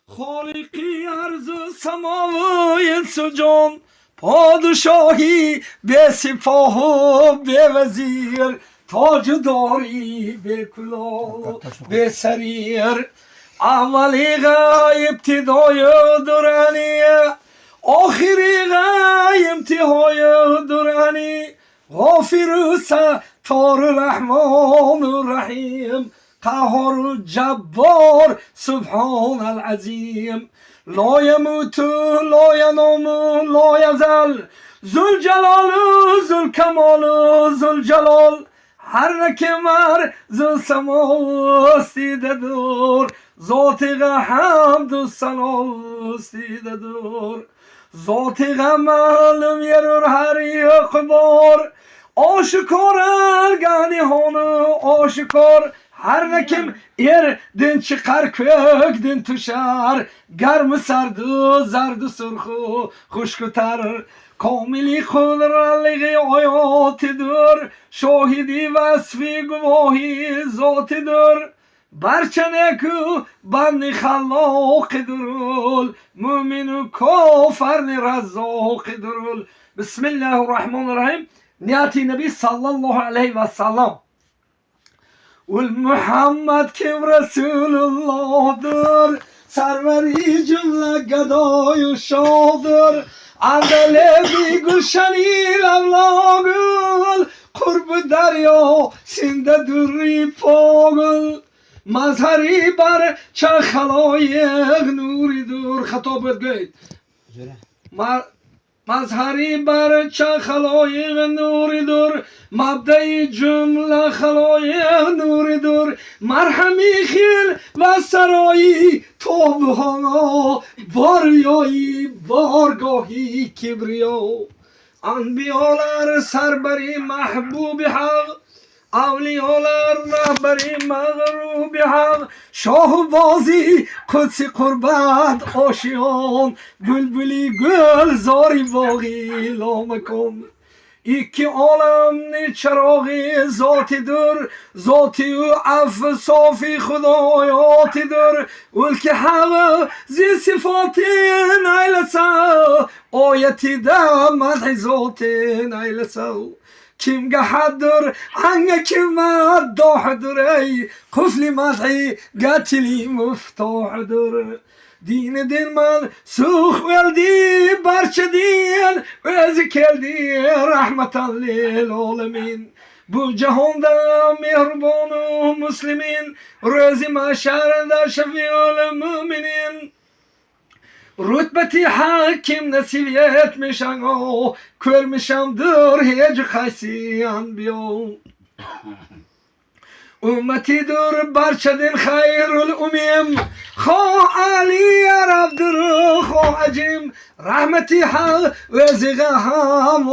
خالقی عرض و سما و انس و جان، پادشاهی به سپاه و به وزیر، تاجداری به کلاه به سریر. اولی غای ابتدای دورانی، آخری غای انتهای دورانی. غافر و ستار رحمان و رحیم، قهار و جبار سبحان العظیم. لا يموت لا ينام لا يزل، ذو الجلال ذو الكمال ذو الجلال. هر نکمر ذو سماستی دور، ذات حمد و سناستی دور. ذات معلوم yerur her yakbar, aşikar ergani honu aşikar. Her nekim yerden çıkar kökden tuşar, garmı sardı zardı surhu kuşkutar. Kamili kudrallığı hayatidir, şahidi vasfi guvahi zatidir. برچنکو بند خلاق درول، مؤمن و کافر رزاق درول. بسم الله الرحمن الرحیم. نیاتی نبی صلی الله علیه و سلم. والمحمد کم رسول الله در، سروری جمله گدای و شادر. اندله بی گلشنی لولاگل، قرب دریا سنده دوری پاگل. مظهری بر چه خلایق نوری دور. خطاب گید مظهری بر چه خلایق نوری دور، مبدأ جمله خلایق نوری دور. مرهمی خیل و سرایی توبهانا، باریایی بارگاهی کبریا. انبیاlar سربری محبوب حق، اولیاlar رهبری مغروب حق. شاه بازی قدسی قربت آشیان، بلبلی گل زاری باقی لامکن. iki عالم چراغی ذاتی در، ذاتی و عفو صافی خدایاتی در. ولک حق زی صفاتی نیلسا، آیتی ده مدح ذاتی نیلسا. kim gahadır hangi kim maddahtır, ey kufli madhi gatili muftahdır. Dini dilman suh verdi barça din, özü keldi rahmetan lil alemin. Bu cihanda mehribanu muslimin, rözi maşarda şefiul müminin. Rütbeti hakim nasip etmiş ana, körmüşemdir hiç kaysi anbiyo. Ümmetidir barçadın hayrul umim, خواه علی عربدر خواه عجیم. رحمتی حق و زغه هم